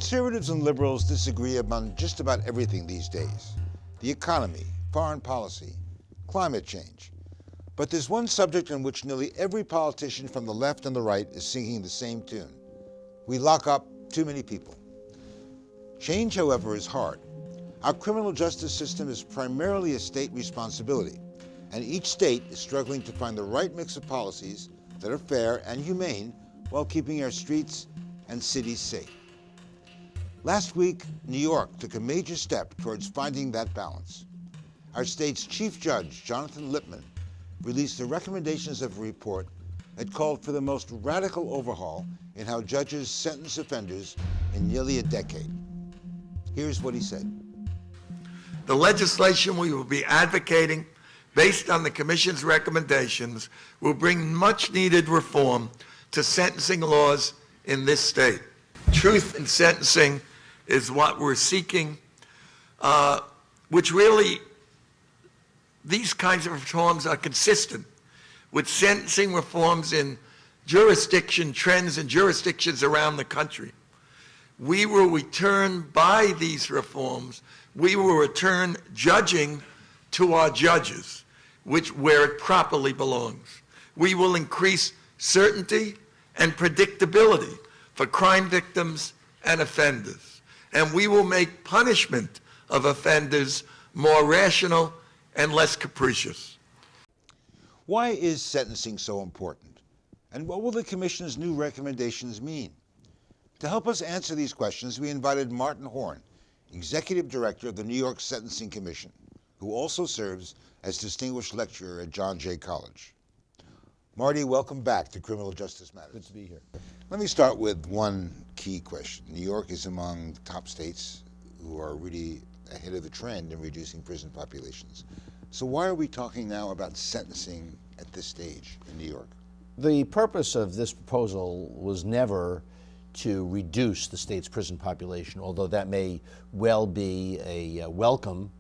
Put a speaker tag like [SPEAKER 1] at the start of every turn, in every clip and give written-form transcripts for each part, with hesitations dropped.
[SPEAKER 1] Conservatives and liberals disagree on just about everything these days. The economy, foreign policy, climate change. But there's one subject on which nearly every politician from the left and the right is singing the same tune. We lock up too many people. Change, however, is hard. Our criminal justice system is primarily a state responsibility, and each state is struggling to find the right mix of policies that are fair and humane while keeping our streets and cities safe. Last week, New York took a major step towards finding that balance. Our state's Chief Judge, Jonathan Lippman, released the recommendations of a report that called for the most radical overhaul in how judges sentence offenders in nearly a decade. Here's what he said.
[SPEAKER 2] The legislation we will be advocating, based on the Commission's recommendations, will bring much-needed reform to sentencing laws in this state. Truth in sentencing is what we're seeking, which really, these kinds of reforms are consistent with sentencing reforms in trends in jurisdictions around the country. We will return, by these reforms, we will return judging to our judges, where it properly belongs. We will increase certainty and predictability for crime victims and offenders. And we will make punishment of offenders more rational and less capricious.
[SPEAKER 1] Why is sentencing so important? And what will the Commission's new recommendations mean? To help us answer these questions, we invited Martin Horn, Executive Director of the New York Sentencing Commission, who also serves as Distinguished Lecturer at John Jay College. Marty, welcome back to Criminal Justice Matters.
[SPEAKER 3] Good to be here.
[SPEAKER 1] Let me start with one key question. New York is among the top states who are really ahead of the trend in reducing prison populations. So why are we talking now about sentencing at this stage in New York?
[SPEAKER 3] The purpose of this proposal was never to reduce the state's prison population, although that may well be a welcome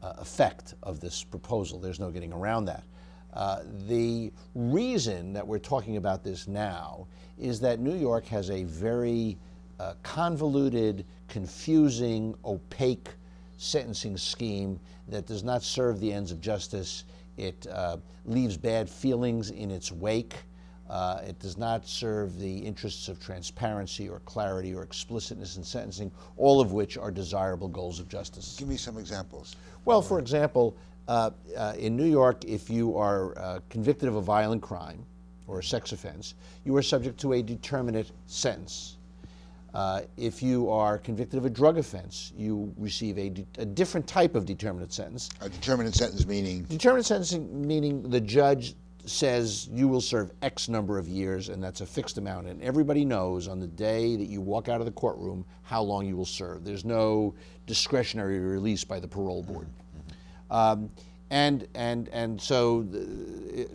[SPEAKER 3] effect of this proposal. There's no getting around that. The reason that we're talking about this now is that New York has a very convoluted, confusing, opaque sentencing scheme that does not serve the ends of justice. It leaves bad feelings in its wake. It does not serve the interests of transparency or clarity or explicitness in sentencing, all of which are desirable goals of justice.
[SPEAKER 1] Give me some examples.
[SPEAKER 3] Well, for example, in New York, if you are convicted of a violent crime or a sex offense, you are subject to a determinate sentence. If you are convicted of a drug offense, you receive a different type of determinate sentence.
[SPEAKER 1] A determinate sentence meaning?
[SPEAKER 3] Determinate sentencing meaning the judge says you will serve X number of years, and that's a fixed amount. And everybody knows on the day that you walk out of the courtroom how long you will serve. There's no discretionary release by the parole board. And so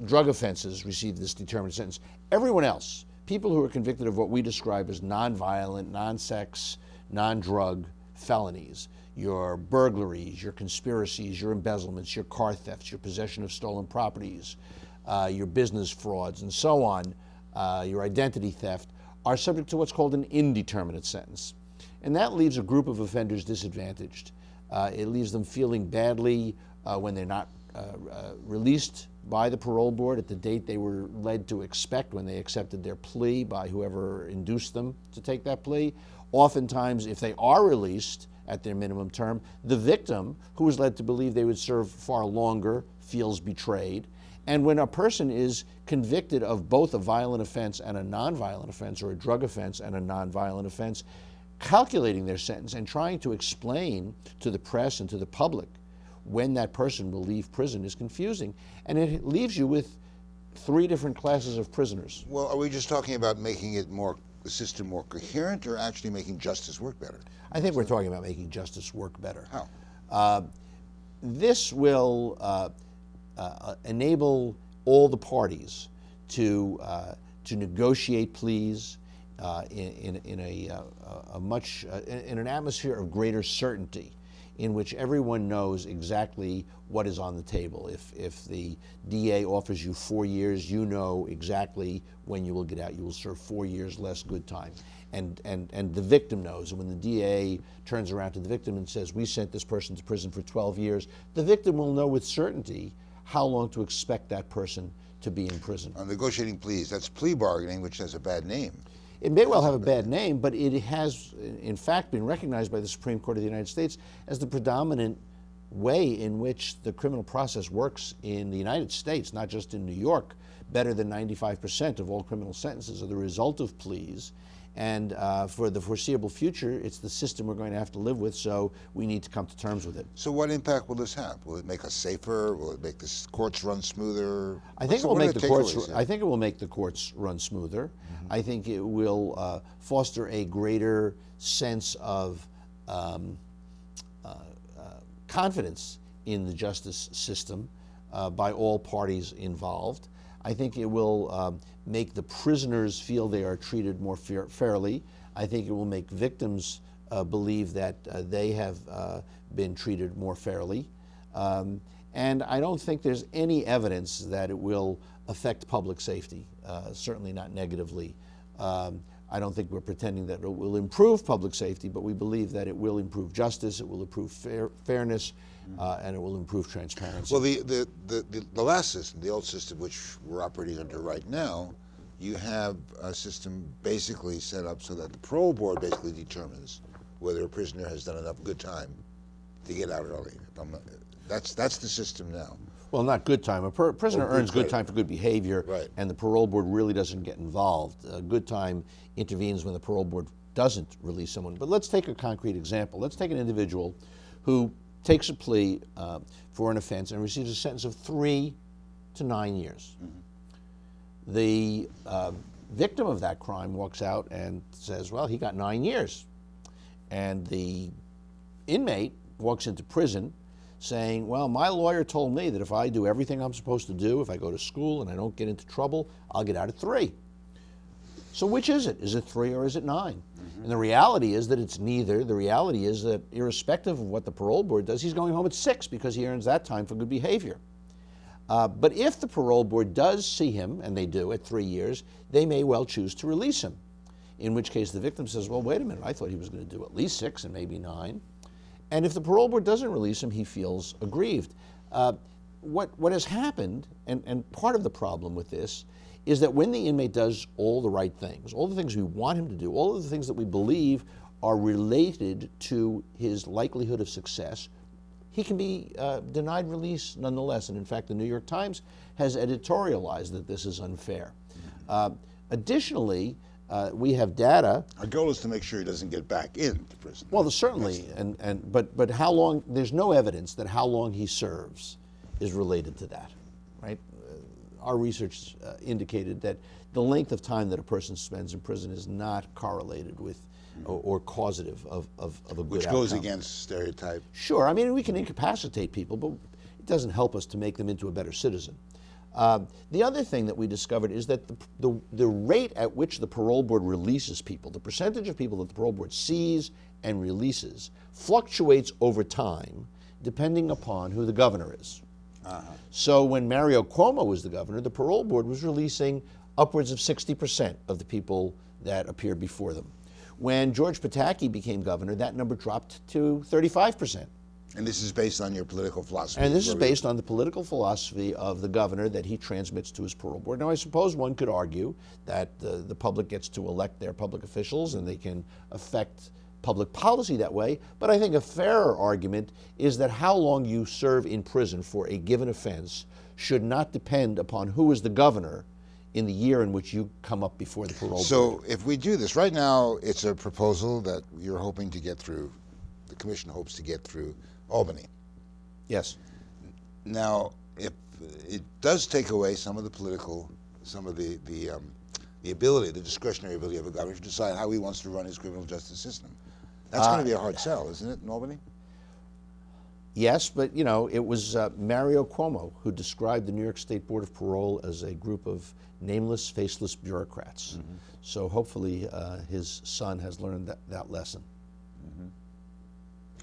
[SPEAKER 3] drug offenses receive this determinate sentence. Everyone else, people who are convicted of what we describe as non-violent, non-sex, non-drug felonies, your burglaries, your conspiracies, your embezzlements, your car thefts, your possession of stolen properties, your business frauds, and so on, your identity theft, are subject to what's called an indeterminate sentence. And that leaves a group of offenders disadvantaged. It leaves them feeling badly when they're not released by the parole board at the date they were led to expect when they accepted their plea by whoever induced them to take that plea. Oftentimes, if they are released at their minimum term, the victim, who was led to believe they would serve far longer, feels betrayed. And when a person is convicted of both a violent offense and a nonviolent offense, or a drug offense and a nonviolent offense, calculating their sentence and trying to explain to the press and to the public when that person will leave prison is confusing. And it leaves you with three different classes of prisoners.
[SPEAKER 1] Well, are we just talking about making it the system more coherent, or actually making justice work better?
[SPEAKER 3] I think we're talking about making justice work better.
[SPEAKER 1] How?
[SPEAKER 3] This will enable all the parties to negotiate pleas in an atmosphere of greater certainty. in which everyone knows exactly what is on the table. If the DA offers you 4 years, you know exactly when you will get out. You will serve 4 years less good time. And the victim knows. And when the DA turns around to the victim and says, we sent this person to prison for 12 years, the victim will know with certainty how long to expect that person to be in prison.
[SPEAKER 1] On negotiating pleas, that's plea bargaining, which has a bad name.
[SPEAKER 3] It may well have a bad name, but it has, in fact, been recognized by the Supreme Court of the United States as the predominant way in which the criminal process works in the United States, not just in New York. Better than 95% of all criminal sentences are the result of pleas. And for the foreseeable future, it's the system we're going to have to live with, so we need to come to terms with it.
[SPEAKER 1] So what impact will this have? Will it make us safer? Will it make the courts run smoother?
[SPEAKER 3] I think it will make the courts. I think it will make the courts run smoother. I think it will foster a greater sense of confidence in the justice system by all parties involved. I think it will make the prisoners feel they are treated more fairly. I think it will make victims believe that they have been treated more fairly. And I don't think there's any evidence that it will affect public safety, certainly not negatively. I don't think we're pretending that it will improve public safety, but we believe that it will improve justice, it will improve fairness, and it will improve transparency.
[SPEAKER 1] Well, the last system, the old system which we're operating under right now, you have a system basically set up so that the parole board basically determines whether a prisoner has done enough good time to get out early. That's the system now.
[SPEAKER 3] Well, not good time. A prisoner earns good time for good behavior,
[SPEAKER 1] right,
[SPEAKER 3] and the parole board really doesn't get involved. Good time intervenes when the parole board doesn't release someone. But let's take a concrete example. Let's take an individual who takes a plea for an offense and receives a sentence of 3 to 9 years. The victim of that crime walks out and says, well, he got 9 years. And the inmate walks into prison saying, well, my lawyer told me that if I do everything I'm supposed to do, if I go to school and I don't get into trouble, I'll get out at 3. So which is it? Is it 3 or is it 9? And the reality is that it's neither. The reality is that irrespective of what the parole board does, he's going home at 6 because he earns that time for good behavior. But if the parole board does see him, and they do at 3 years, they may well choose to release him. In which case the victim says, well, wait a minute, I thought he was going to do at least 6 and maybe 9. And if the parole board doesn't release him, he feels aggrieved. What has happened, and part of the problem with this, is that when the inmate does all the right things, all the things we want him to do, all of the things that we believe are related to his likelihood of success, he can be denied release nonetheless. And in fact, the New York Times has editorialized that this is unfair. Additionally, we have data.
[SPEAKER 1] Our goal is to make sure he doesn't get back into prison.
[SPEAKER 3] Well, certainly, but how long? There's no evidence that how long he serves is related to that, right? Our research indicated that the length of time that a person spends in prison is not correlated with or causative of a good
[SPEAKER 1] Which
[SPEAKER 3] outcome.
[SPEAKER 1] goes against stereotype.
[SPEAKER 3] Sure, I mean, we can incapacitate people, but it doesn't help us to make them into a better citizen. The other thing that we discovered is that the rate at which the parole board releases people, the percentage of people that the parole board sees and releases, fluctuates over time depending upon who the governor is. So when Mario Cuomo was the governor, the parole board was releasing upwards of 60% of the people that appeared before them. When George Pataki became governor, that number dropped to 35%.
[SPEAKER 1] And this is based on your political philosophy.
[SPEAKER 3] And this is based on the political philosophy of the governor that he transmits to his parole board. Now, I suppose one could argue that the public gets to elect their public officials and they can affect public policy that way, but I think a fairer argument is that how long you serve in prison for a given offense should not depend upon who is the governor in the year in which you come up before the parole board.
[SPEAKER 1] So if we do this, right now it's a proposal that you're hoping to get through, the commission hopes to get through Albany.
[SPEAKER 3] Yes.
[SPEAKER 1] Now, if it does take away some of the political, some of the ability, the discretionary ability of a governor to decide how he wants to run his criminal justice system. That's going to be a hard sell, isn't it, in Albany?
[SPEAKER 3] Yes, but you know, it was Mario Cuomo who described the New York State Board of Parole as a group of nameless, faceless bureaucrats. So hopefully his son has learned that lesson.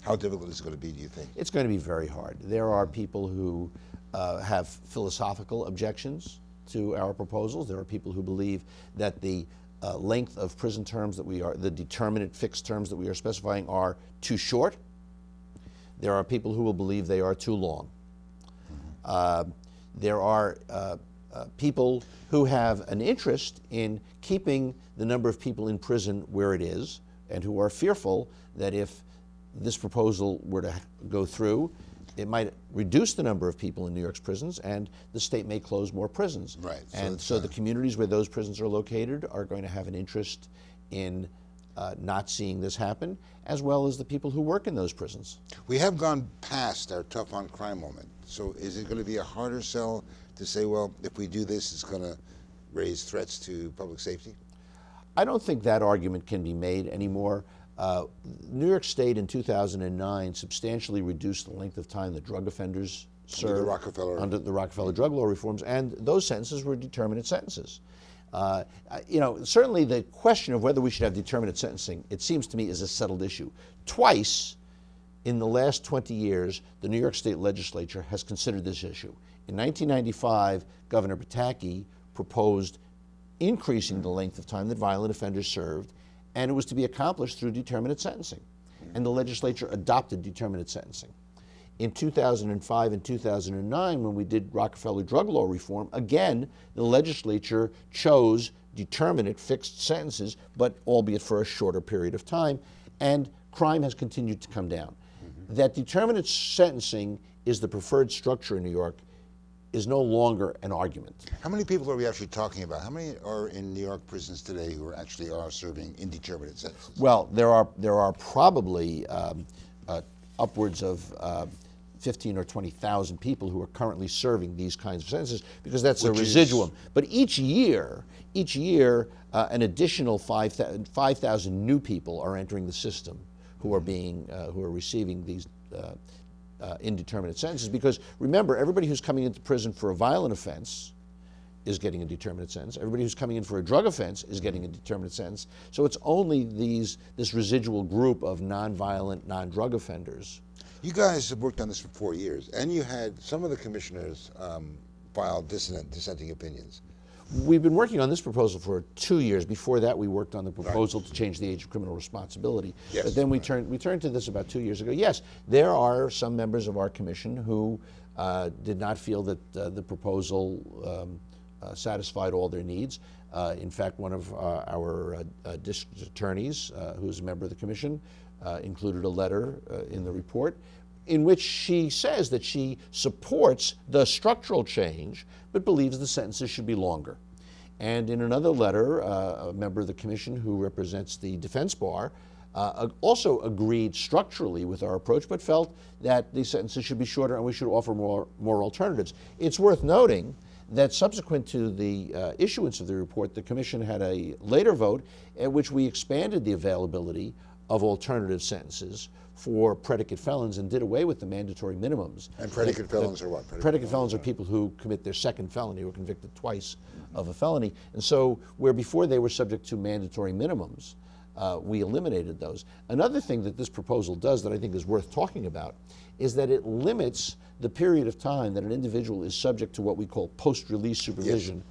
[SPEAKER 1] How difficult is it going to be, do you think?
[SPEAKER 3] It's going to be very hard. There are people who have philosophical objections to our proposals. There are people who believe that the length of prison terms the determinate fixed terms that we are specifying are too short. There are people who will believe they are too long. There are people who have an interest in keeping the number of people in prison where it is, and who are fearful that if this proposal were to go through, it might reduce the number of people in New York's prisons, and the state may close more prisons.
[SPEAKER 1] Right.
[SPEAKER 3] And so the communities where those prisons are located are going to have an interest in not seeing this happen, as well as the people who work in those prisons.
[SPEAKER 1] We have gone past our tough on crime moment. So is it going to be a harder sell to say, well, if we do this, it's going to raise threats to public safety?
[SPEAKER 3] I don't think that argument can be made anymore. New York State in 2009 substantially reduced the length of time that drug offenders served under the Rockefeller drug law reforms, and those sentences were determinate sentences. Certainly the question of whether we should have determinate sentencing, it seems to me, is a settled issue. Twice in the last 20 years, the New York State legislature has considered this issue. In 1995, Governor Pataki proposed increasing the length of time that violent offenders served, and it was to be accomplished through determinate sentencing. And the legislature adopted determinate sentencing. In 2005 and 2009, when we did Rockefeller drug law reform, again, the legislature chose determinate fixed sentences, but albeit for a shorter period of time, and crime has continued to come down. That determinate sentencing is the preferred structure in New York is no longer an argument.
[SPEAKER 1] How many people are we actually talking about? How many are in New York prisons today who are serving indeterminate sentences?
[SPEAKER 3] Well, there are probably upwards of 15 or 20,000 people who are currently serving these kinds of sentences, because that's a residuum. But each year, an additional 5,000 new people are entering the system who are receiving these indeterminate sentences. Because remember, everybody who's coming into prison for a violent offense is getting a determinate sentence. Everybody who's coming in for a drug offense is getting a determinate sentence. So it's only this residual group of non-violent, non-drug offenders.
[SPEAKER 1] You guys have worked on this for 4 years, and you had some of the commissioners file dissenting opinions.
[SPEAKER 3] We've been working on this proposal for 2 years. Before that, we worked on the proposal to change the age of criminal responsibility.
[SPEAKER 1] Yes.
[SPEAKER 3] But then we turned to this about 2 years ago. Yes, there are some members of our commission who did not feel that the proposal satisfied all their needs. In fact, one of our district attorneys, who is a member of the commission, included a letter in the report in which she says that she supports the structural change, but believes the sentences should be longer. And in another letter, a member of the commission who represents the defense bar also agreed structurally with our approach, but felt that the sentences should be shorter and we should offer more alternatives. It's worth noting that subsequent to the issuance of the report, the commission had a later vote at which we expanded the availability of alternative sentences for predicate felons and did away with the mandatory minimums.
[SPEAKER 1] And predicate felons are what?
[SPEAKER 3] Predicate felons are people who commit their second felony, who are convicted twice of a felony. And so where before they were subject to mandatory minimums, we eliminated those. Another thing that this proposal does that I think is worth talking about is that it limits the period of time that an individual is subject to what we call post-release supervision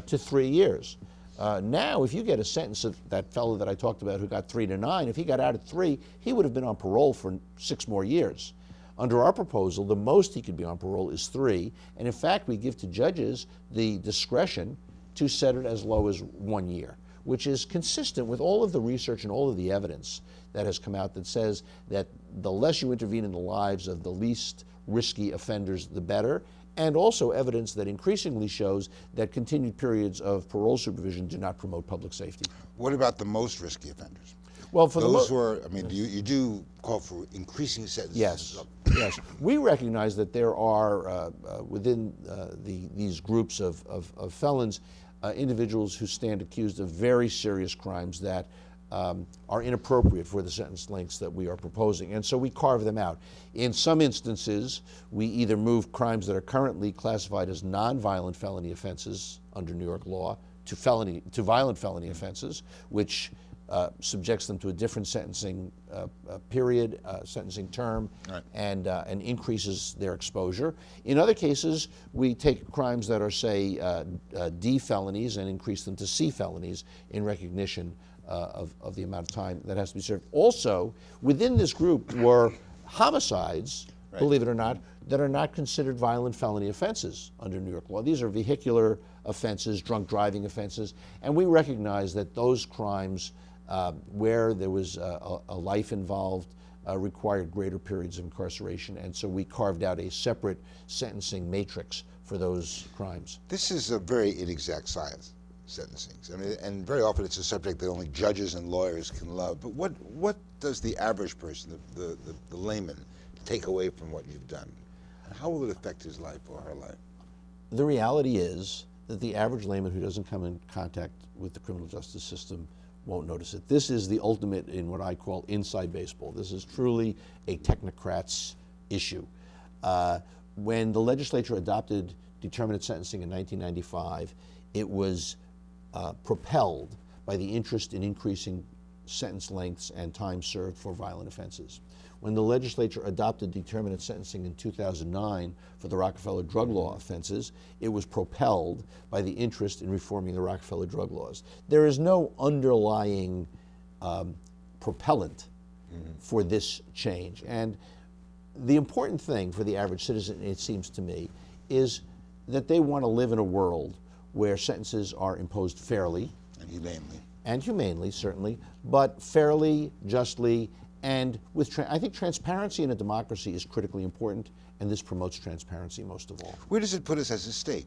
[SPEAKER 3] to 3 years. Now, if you get a sentence of that fellow that I talked about who got 3 to 9, if he got out at 3, he would have been on parole for 6 more years. Under our proposal, the most he could be on parole is 3, and in fact, we give to judges the discretion to set it as low as 1 year, which is consistent with all of the research and all of the evidence that has come out that says that the less you intervene in the lives of the least risky offenders, the better, and also evidence that increasingly shows that continued periods of parole supervision do not promote public safety.
[SPEAKER 1] What about the most risky offenders?
[SPEAKER 3] Well, for
[SPEAKER 1] those who are, I mean, you do call for increasing sentences.
[SPEAKER 3] Yes, yes. We recognize that there are within these groups of felons, individuals who stand accused of very serious crimes that are inappropriate for the sentence lengths that we are proposing. And so we carve them out. In some instances, we either move crimes that are currently classified as non-violent felony offenses under New York law to violent felony offenses, which subjects them to a different sentencing period, sentencing term,
[SPEAKER 1] Right.
[SPEAKER 3] And increases their exposure. In other cases, we take crimes that are, say, D felonies and increase them to C felonies in recognition of the amount of time that has to be served. Also, within this group were homicides,
[SPEAKER 1] Right.
[SPEAKER 3] believe it or not, that are not considered violent felony offenses under New York law. These are vehicular offenses, drunk driving offenses, and we recognize that those crimes where there was a life involved required greater periods of incarceration, and so we carved out a separate sentencing matrix for those crimes.
[SPEAKER 1] This is a very inexact science, sentencing. I mean, and very often it's a subject that only judges and lawyers can love. But what does the average person, the layman, take away from what you've done? And how will it affect his life or her life?
[SPEAKER 3] The reality is that the average layman who doesn't come in contact with the criminal justice system won't notice it. This is the ultimate in what I call inside baseball. This is truly a technocrat's issue. When the legislature adopted determinate sentencing in 1995, it was propelled by the interest in increasing sentence lengths and time served for violent offenses. When the legislature adopted determinate sentencing in 2009 for the Rockefeller drug law offenses, it was propelled by the interest in reforming the Rockefeller drug laws. There is no underlying propellant for this change. And the important thing for the average citizen, it seems to me, is that they want to live in a world where sentences are imposed fairly. And humanely, certainly, but fairly, justly, and with, I think transparency in a democracy is critically important, and this promotes transparency most of all.
[SPEAKER 1] Where does it put us as a state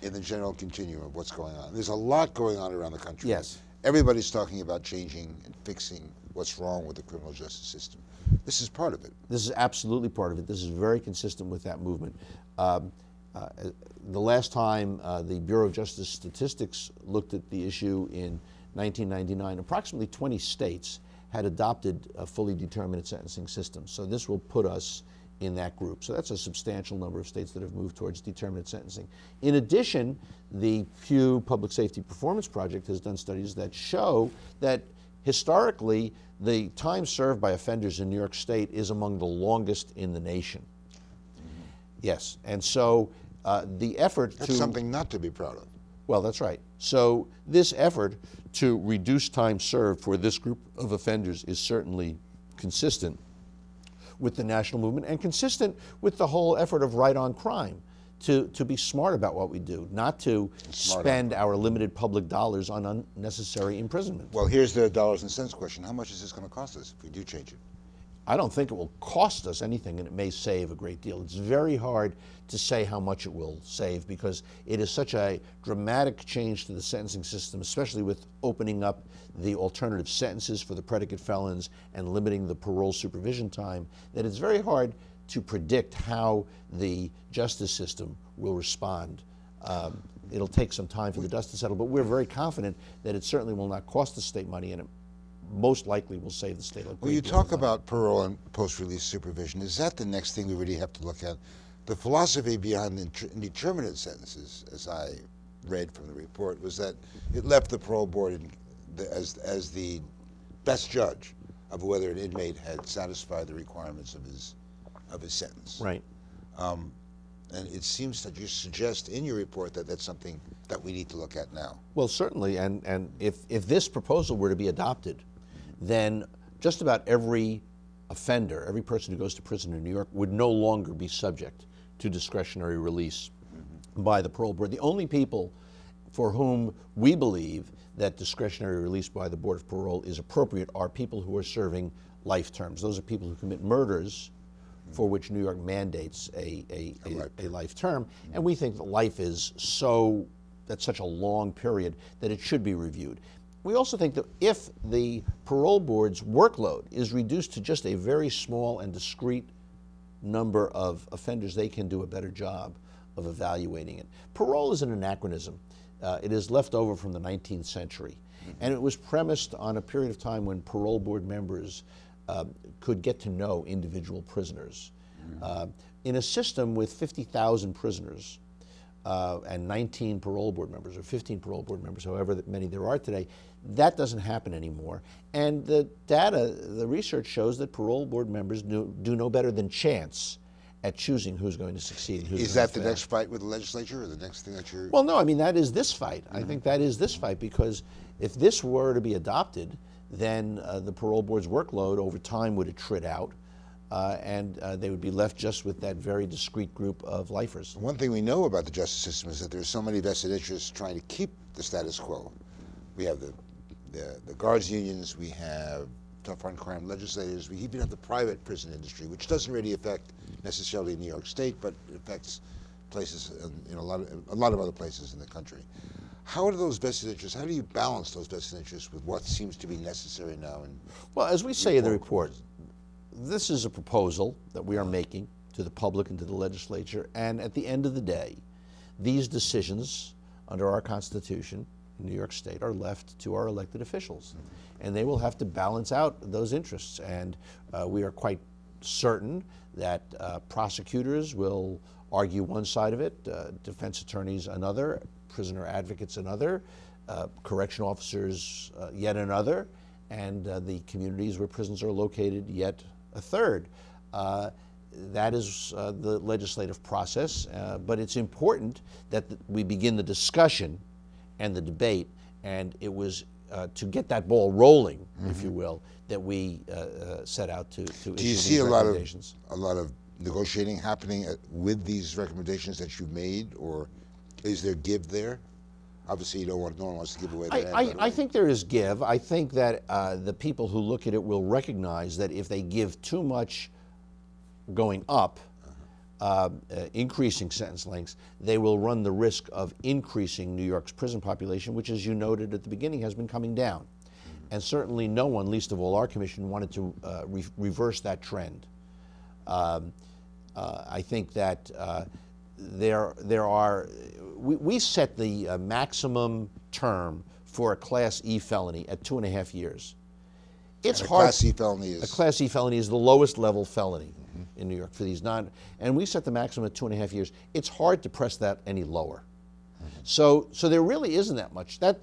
[SPEAKER 1] in the general continuum of what's going on? There's a lot going on around the country.
[SPEAKER 3] Yes.
[SPEAKER 1] Everybody's talking about changing and fixing what's wrong with the criminal justice system. This is part of it.
[SPEAKER 3] This is absolutely part of it. This is very consistent with that movement. The last time the Bureau of Justice Statistics looked at the issue in 1999, approximately 20 states had adopted a fully determinate sentencing system. So this will put us in that group. So that's a substantial number of states that have moved towards determinate sentencing. In addition, the Pew Public Safety Performance Project has done studies that show that historically the time served by offenders in New York State is among the longest in the nation. Yes, and so the effort
[SPEAKER 1] That's something not to be proud of.
[SPEAKER 3] Well, that's right. So this effort to reduce time served for this group of offenders is certainly consistent with the national movement and consistent with the whole effort of right on crime, to be smart about what we do, not to spend our limited public dollars on unnecessary imprisonment.
[SPEAKER 1] Well, here's the dollars and cents question. How much is this going to cost us if we do change it?
[SPEAKER 3] I don't think it will cost us anything, and it may save a great deal. It's very hard to say how much it will save because it is such a dramatic change to the sentencing system, especially with opening up the alternative sentences for the predicate felons and limiting the parole supervision time, that it's very hard to predict how the justice system will respond. It'll take some time for the dust to settle, but we're very confident that it certainly will not cost the state money, and it most likely will save the state.
[SPEAKER 1] Well, you talk about parole and post-release supervision. Is that the next thing we really have to look at? The philosophy behind indeterminate sentences, as I read from the report, was that it left the parole board as the best judge of whether an inmate had satisfied the requirements of his sentence.
[SPEAKER 3] Right.
[SPEAKER 1] And it seems that you suggest in your report that that's something that we need to look at now.
[SPEAKER 3] Well, certainly, and if this proposal were to be adopted, then just about every offender, every person who goes to prison in New York would no longer be subject to discretionary release by the parole board. The only people for whom we believe that discretionary release by the Board of Parole is appropriate are people who are serving life terms. Those are people who commit murders for which New York mandates a life term. And we think that life is that's such a long period that it should be reviewed. We also think that if the parole board's workload is reduced to just a very small and discrete number of offenders, they can do a better job of evaluating it. Parole is an anachronism. It is left over from the 19th century. And it was premised on a period of time when parole board members could get to know individual prisoners. In a system with 50,000 prisoners, and 19 parole board members or 15 parole board members, however many there are today. That doesn't happen anymore. And the data, the research shows that parole board members do no better than chance at choosing who's going to succeed and who's
[SPEAKER 1] Is
[SPEAKER 3] going
[SPEAKER 1] that
[SPEAKER 3] to
[SPEAKER 1] the
[SPEAKER 3] fail.
[SPEAKER 1] next fight with the legislature, or the next thing that you're...
[SPEAKER 3] Well, no, I mean, that is this fight. I think that is this fight, because if this were to be adopted, then the parole board's workload over time would attrit out, and they would be left just with that very discrete group of lifers.
[SPEAKER 1] One thing we know about the justice system is that there's so many vested interests trying to keep the status quo. We have the guards unions, we have tough on crime legislators, we even have the private prison industry, which doesn't really affect necessarily New York State, but it affects places in a lot of other places in the country. How are those vested interests? How do you balance those vested interests with what seems to be necessary now?
[SPEAKER 3] Well, as we say in the report, this is a proposal that we are making to the public and to the legislature, and at the end of the day, these decisions under our Constitution in New York State are left to our elected officials, and they will have to balance out those interests. And we are quite certain that prosecutors will argue one side of it, defense attorneys another, prisoner advocates another, correction officers yet another, and the communities where prisons are located yet a third. That is the legislative process, but it's important that we begin the discussion and the debate, and it was to get that ball rolling, if you will, that we set out to issue these recommendations.
[SPEAKER 1] A lot of negotiating happening with these recommendations that you've made, or is there give there? Obviously, no one wants to give away that.
[SPEAKER 3] I think there is give. I think that the people who look at it will recognize that if they give too much going up, increasing sentence lengths, they will run the risk of increasing New York's prison population, which, as you noted at the beginning, has been coming down. And certainly no one, least of all our commission, wanted to reverse that trend. I think that we set the maximum term for a Class E felony at 2.5 years. It's
[SPEAKER 1] and
[SPEAKER 3] hard.
[SPEAKER 1] Class E felony is...
[SPEAKER 3] A Class E felony is the lowest level felony in New York for these and we set the maximum at 2.5 years. It's hard to press that any lower. So there really isn't that much. There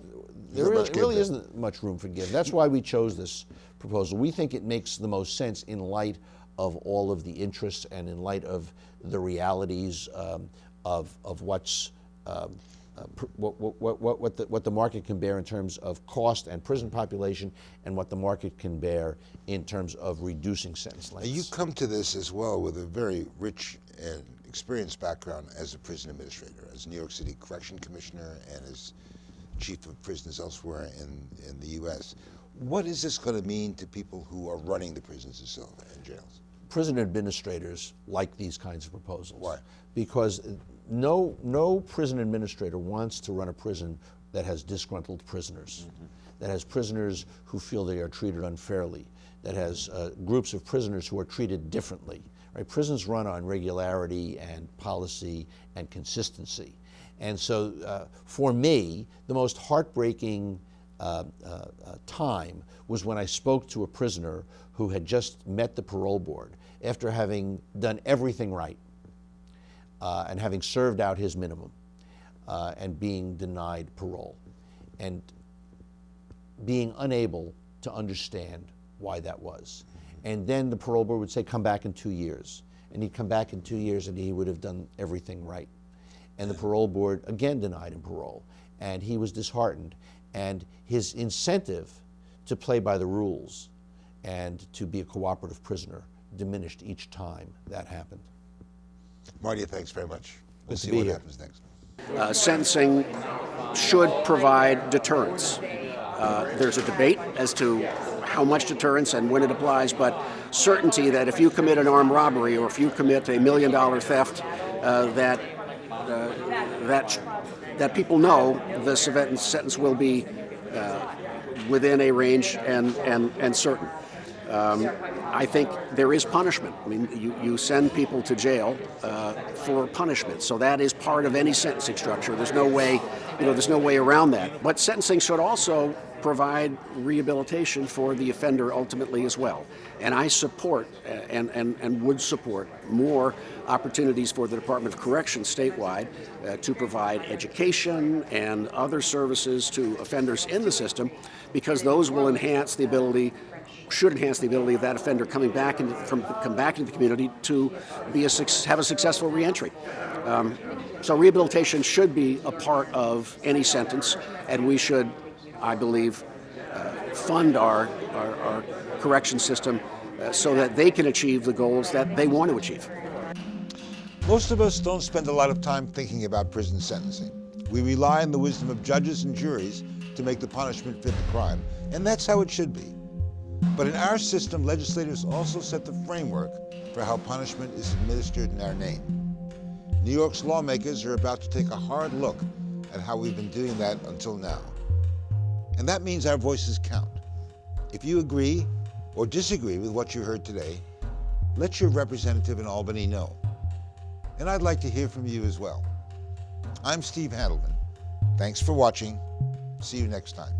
[SPEAKER 3] really isn't much room for give. That's why we chose this proposal. We think it makes the most sense in light of all of the interests and in light of the realities of what's what the market can bear in terms of cost and prison population, and what the market can bear in terms of reducing sentence lengths.
[SPEAKER 1] You come to this as well with a very rich and experienced background as a prison administrator, as New York City Correction Commissioner and as Chief of Prisons elsewhere in the U.S. What is this going to mean to people who are running the prisons and jails?
[SPEAKER 3] Prison administrators like these kinds of proposals.
[SPEAKER 1] Why?
[SPEAKER 3] Because no prison administrator wants to run a prison that has disgruntled prisoners, that has prisoners who feel they are treated unfairly, that has groups of prisoners who are treated differently. Right? Prisons run on regularity and policy and consistency. And so for me, the most heartbreaking time was when I spoke to a prisoner who had just met the parole board after having done everything right and having served out his minimum and being denied parole and being unable to understand why that was. And then the parole board would say, come back in 2 years. And he'd come back in 2 years and he would have done everything right. And the parole board again denied him parole. And he was disheartened. And his incentive to play by the rules and to be a cooperative prisoner diminished each time that happened.
[SPEAKER 1] Marty, thanks very much. We'll
[SPEAKER 3] Good to
[SPEAKER 1] see
[SPEAKER 3] be
[SPEAKER 1] what
[SPEAKER 3] here.
[SPEAKER 1] happens next.
[SPEAKER 4] Sentencing should provide deterrence. There's a debate as to how much deterrence and when it applies, but certainty that if you commit an armed robbery or if you commit a $1 million theft, that people know the sentence will be within a range and certain. I think there is punishment. I mean, you send people to jail for punishment, so that is part of any sentencing structure. There's no way, there's no way around that. But sentencing should also provide rehabilitation for the offender ultimately as well. And I support and would support more opportunities for the Department of Corrections statewide to provide education and other services to offenders in the system, because those will should enhance the ability of that offender come back into the community to have a successful reentry. So rehabilitation should be a part of any sentence, and we should, I believe, fund our correction system so that they can achieve the goals that they want to achieve.
[SPEAKER 1] Most of us don't spend a lot of time thinking about prison sentencing. We rely on the wisdom of judges and juries to make the punishment fit the crime, and that's how it should be. But in our system, legislators also set the framework for how punishment is administered in our name. New York's lawmakers are about to take a hard look at how we've been doing that until now. And that means our voices count. If you agree or disagree with what you heard today, let your representative in Albany know. And I'd like to hear from you as well. I'm Steve Handelman. Thanks for watching. See you next time.